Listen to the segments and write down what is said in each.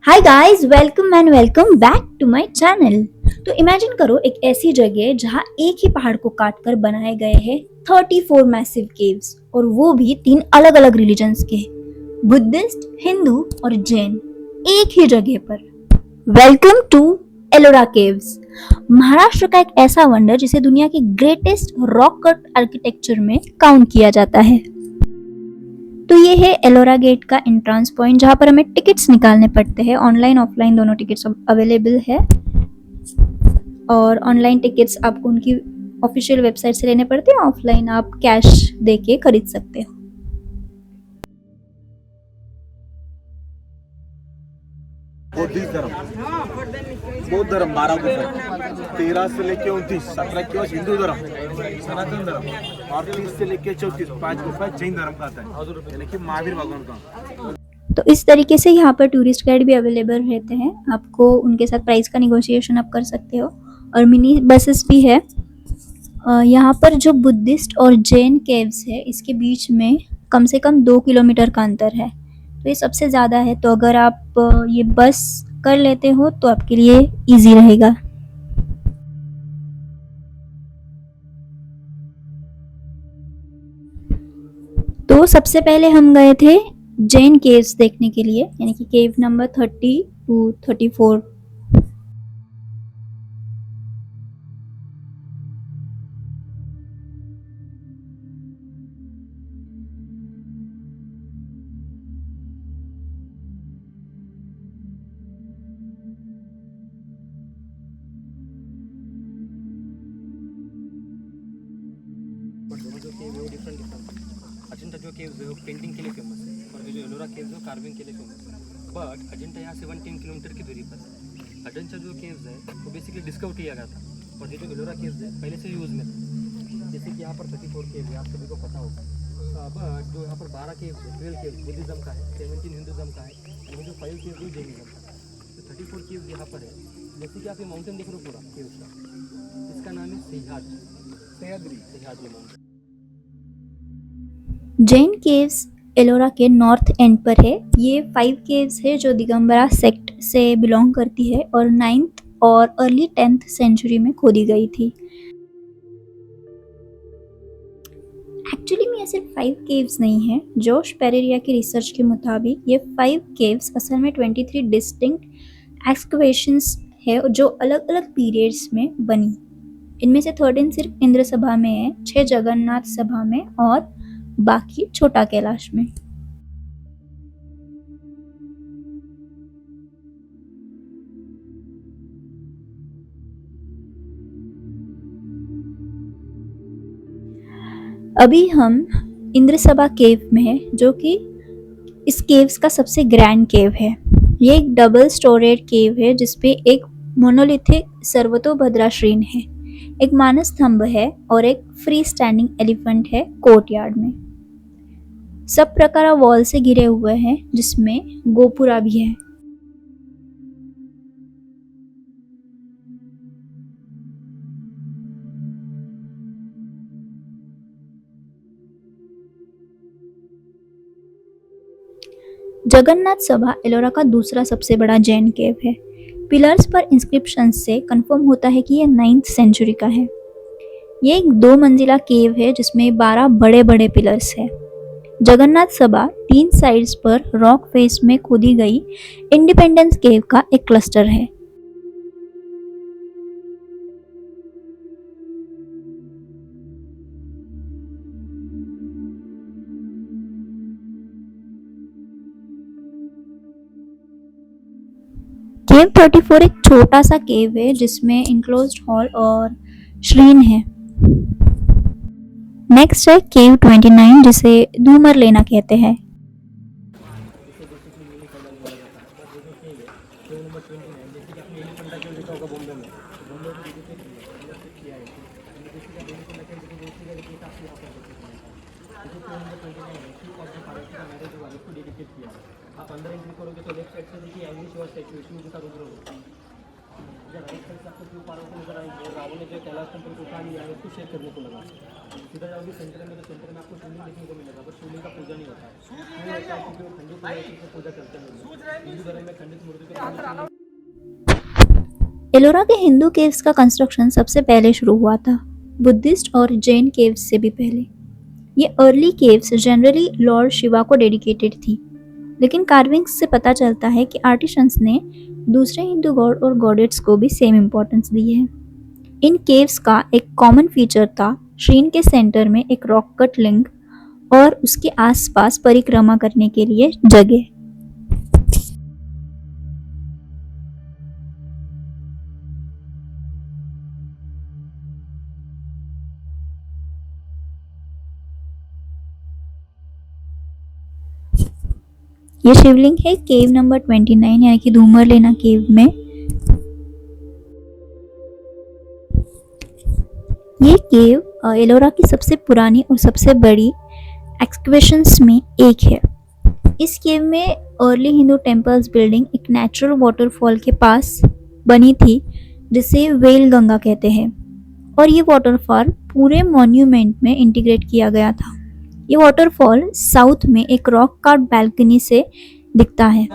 Hi guys, welcome and welcome back to my channel. तो imagine करो एक ऐसी जगह जहां एक ही पहाड़ को काटकर बनाए गए हैं 34 मैसिव केव्स, और वो भी तीन अलग अलग रिलीजन्स के, बुद्धिस्ट, हिंदू और जैन, एक ही जगह पर। Welcome to Ellora caves, Maharashtra का एक ऐसा वंडर जिसे दुनिया की ग्रेटेस्ट रॉक कट आर्किटेक्चर में काउंट किया जाता है। तो ये है एलोरा गेट का एंट्रेंस पॉइंट, जहाँ पर हमें टिकट्स निकालने पड़ते हैं। ऑनलाइन ऑफलाइन दोनों टिकट्स अवेलेबल है, और ऑनलाइन टिकट्स आपको उनकी ऑफिशियल वेबसाइट से लेने पड़ते हैं, ऑफलाइन आप कैश दे के खरीद सकते हो। बौद्धिस्ट धर्म, बौद्ध धर्म 12 परसेंट, 13 से लेके 29, 17 के बाद हिंदू धर्म, सनातन धर्म, और 30 से लेके 34, 5% जैन धर्म का आता है, यानी कि महावीर भगवान का। तो इस तरीके से यहाँ पर टूरिस्ट गाइड भी अवेलेबल रहते हैं, आपको उनके साथ प्राइस का निगोशिएशन आप कर सकते हो, और मिनी बसेस भी है। यहाँ पर जो बुद्धिस्ट और जैन केव्स है, इसके बीच में कम से कम 2 किलोमीटर का अंतर है, तो ये सबसे ज़्यादा है। तो अगर आप ये बस कर लेते हो तो आपके लिए इजी रहेगा। तो सबसे पहले हम गए थे जैन केव्स देखने के लिए, यानी कि केव नंबर 30 टू 34। दोनों जो केव है वो डिफरेंट अजंता जो केव्स है वो पेंटिंग के लिए फेमस है, और जो एलोरा केव्स है वो कार्विंग के लिए फेमस है। बट अजंता यहाँ से 110 किलोमीटर की दूरी पर है। अजंता जो केव्स है वो बेसिकली डिस्कवर किया गया था, और ये जो एलोरा केव्स है पहले से यूज़ में था। जैसे कि यहाँ पर 34 केव है, आप सभी को पता होगा। बट जो यहाँ पर 12 केव है, 12 केव बुद्धिज्म का है, 17 हिंदुज़म का है, और जो 5 केव है जैनिज्म का है। तो 34 केव्स यहाँ पर है। जैसे कि आप ये माउंटेन देख रहे हो पूरा केव्स का, इसका नाम है सह्याद्री माउंटेन। जैन केव्स एलोरा के नॉर्थ एंड पर है। ये 5 केव्स है जो दिगंबरा सेक्ट से बिलोंग करती है, और 9th और अर्ली 10th सेंचुरी में खोदी गई थी। एक्चुअली में ये सिर्फ 5 केव्स नहीं है। जोश पेरेरिया की रिसर्च के मुताबिक ये 5 केव्स असल में 23 डिस्टिंक्ट एक्सकवेशंस है जो अलग अलग पीरियड्स में बनी। इनमें से 13 सिर्फ इंद्र सभा में है, 6 जगन्नाथ सभा में, और बाकी छोटा कैलाश में। अभी हम इंद्र सभा केव में है, जो कि इस केव्स का सबसे ग्रैंड केव है। ये एक डबल स्टोरेड केव है जिसपे एक मोनोलिथिक सर्वतोभद्रा श्रीन है, एक मानस स्तंभ है, और एक फ्री स्टैंडिंग एलिफेंट है कोर्टयार्ड में। सब प्रकार वॉल से घिरे हुए हैं, जिसमें गोपुरा भी है। जगन्नाथ सभा एलोरा का दूसरा सबसे बड़ा जैन केव है। पिलर्स पर इंस्क्रिप्शन से कंफर्म होता है कि यह 9th सेंचुरी का है। ये एक 2 मंजिला केव है जिसमें 12 बड़े बड़े पिलर्स है। जगन्नाथ सभा 3 साइड्स पर रॉक फेस में खोदी गई इंडिपेंडेंस केव का एक क्लस्टर है। केव 34 एक छोटा सा केव है जिसमें इंक्लोज्ड हॉल और श्रीन है। नेक्स्ट है केव 29, जिसे धूमर लेना कहते हैं। आप अंदर एंट्री करोगे तो लेफ्ट साइड से देखिए शिवा स्टैचू, शिव जी का रुद्र होगा। इधर राइट साइड से आपको 2 पहाड़ों को नजर आएंगे। रावण ने जो कैलाश टेम्पल को उठा लिया है उसको शेयर करने को लगा। इधर जाओगे सेंटर में, तो सेंटर में आपको शिवलिंग देखने को मिलेगा, बट शिवलिंग का पूजा नहीं होता है। क्यों होता है? क्योंकि वो खंडित हो जाती है, पूजा करते हैं। हिंदू धर्म में खंडित मूर्ति को एलोरा के हिंदू केव्स का कंस्ट्रक्शन सबसे पहले शुरू हुआ था, बुद्धिस्ट और जैन केव्स से भी पहले। ये early caves generally Lord Shiva को डेडिकेटेड थी, लेकिन कार्विंग्स से पता चलता है कि आर्टिशंस ने दूसरे हिंदू गॉड और गॉडेट्स को भी सेम इम्पोर्टेंस दी है। इन केव्स का एक कॉमन फीचर था श्रीन के सेंटर में एक रॉक कट लिंग और उसके आसपास परिक्रमा करने के लिए जगह। ये शिवलिंग है केव नंबर 29 यानी कि धूमर लेना केव में। ये केव एलोरा की सबसे पुरानी और सबसे बड़ी एक्सकवेशंस में एक है। इस केव में अर्ली हिंदू टेम्पल्स बिल्डिंग एक नेचुरल वाटरफॉल के पास बनी थी जिसे वेल गंगा कहते हैं, और ये वाटरफॉल पूरे मॉन्यूमेंट में इंटीग्रेट किया गया था। ये वाटरफॉल साउथ में एक रॉक कार्ड बैल्कनी से दिखता है।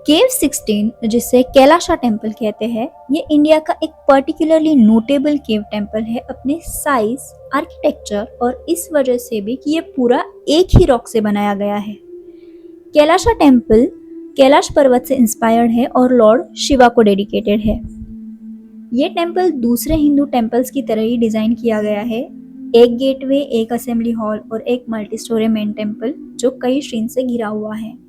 केव 16 जिसे कैलाशा टेम्पल कहते हैं, ये इंडिया का एक पर्टिकुलरली नोटेबल केव टेम्पल है अपने साइज, आर्किटेक्चर और इस वजह से भी कि ये पूरा एक ही रॉक से बनाया गया है। कैलाशा टेम्पल कैलाश पर्वत से इंस्पायर्ड है और लॉर्ड शिवा को डेडिकेटेड है। ये टेम्पल दूसरे हिंदू टेम्पल्स की तरह ही डिजाइन किया गया है, एक गेटवे, एक असेंबली हॉल और एक मल्टी स्टोरी मेन टेम्पल जो कई श्रीन से घिरा हुआ है।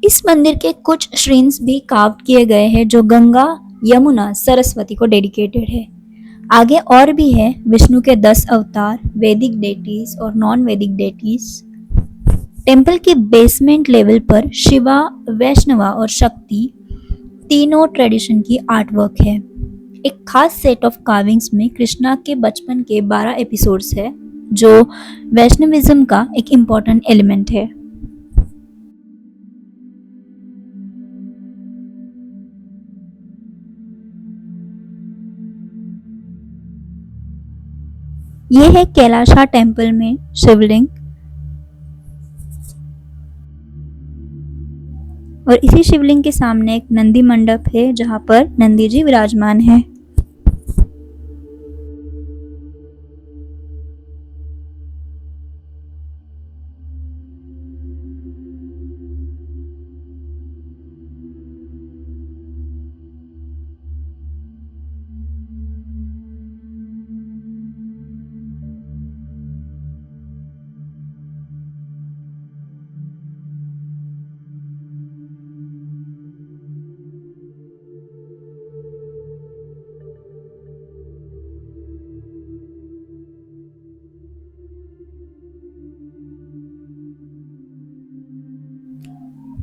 इस मंदिर के कुछ श्रीन्स भी कार्व किए गए हैं जो गंगा, यमुना, सरस्वती को डेडिकेटेड है। आगे और भी है विष्णु के 10 अवतार, वैदिक डेटीज और नॉन वैदिक डेटीज। टेम्पल के बेसमेंट लेवल पर शिवा, वैष्णवा और शक्ति तीनों ट्रेडिशन की आर्ट वर्क है। एक खास सेट ऑफ कार्विंग्स में कृष्णा के बचपन के 12 एपिसोड्स है जो वैष्णविज्म का एक इम्पॉर्टेंट एलिमेंट है। ये है कैलाशा टेम्पल में शिवलिंग, और इसी शिवलिंग के सामने एक नंदी मंडप है जहां पर नंदी जी विराजमान है।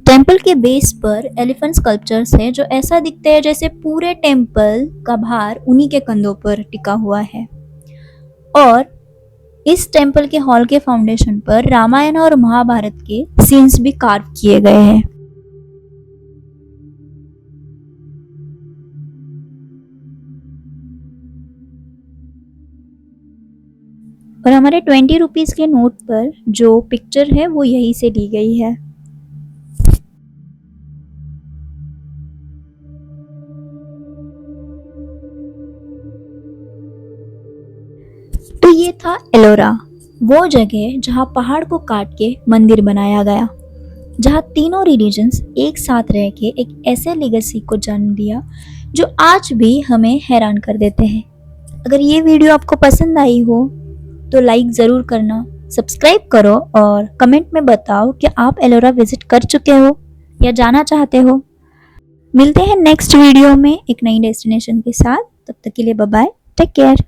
टेम्पल के बेस पर एलिफेंट स्कल्पचर्स है जो ऐसा दिखते हैं जैसे पूरे टेम्पल का भार उन्हीं के कंधों पर टिका हुआ है। और इस टेम्पल के हॉल के फाउंडेशन पर रामायण और महाभारत के सीन्स भी कार्व किए गए हैं। और हमारे 20 रुपीज के नोट पर जो पिक्चर है वो यहीं से ली गई है। तो ये था एलोरा, वो जगह जहाँ पहाड़ को काट के मंदिर बनाया गया, जहाँ तीनों रिलीजन्स एक साथ रह के एक ऐसे लेगेसी को जन्म दिया जो आज भी हमें हैरान कर देते हैं। अगर ये वीडियो आपको पसंद आई हो तो लाइक ज़रूर करना, सब्सक्राइब करो और कमेंट में बताओ कि आप एलोरा विजिट कर चुके हो या जाना चाहते हो। मिलते हैं नेक्स्ट वीडियो में एक नई डेस्टिनेशन के साथ। तब तक के लिए बाय बाय, टेक केयर।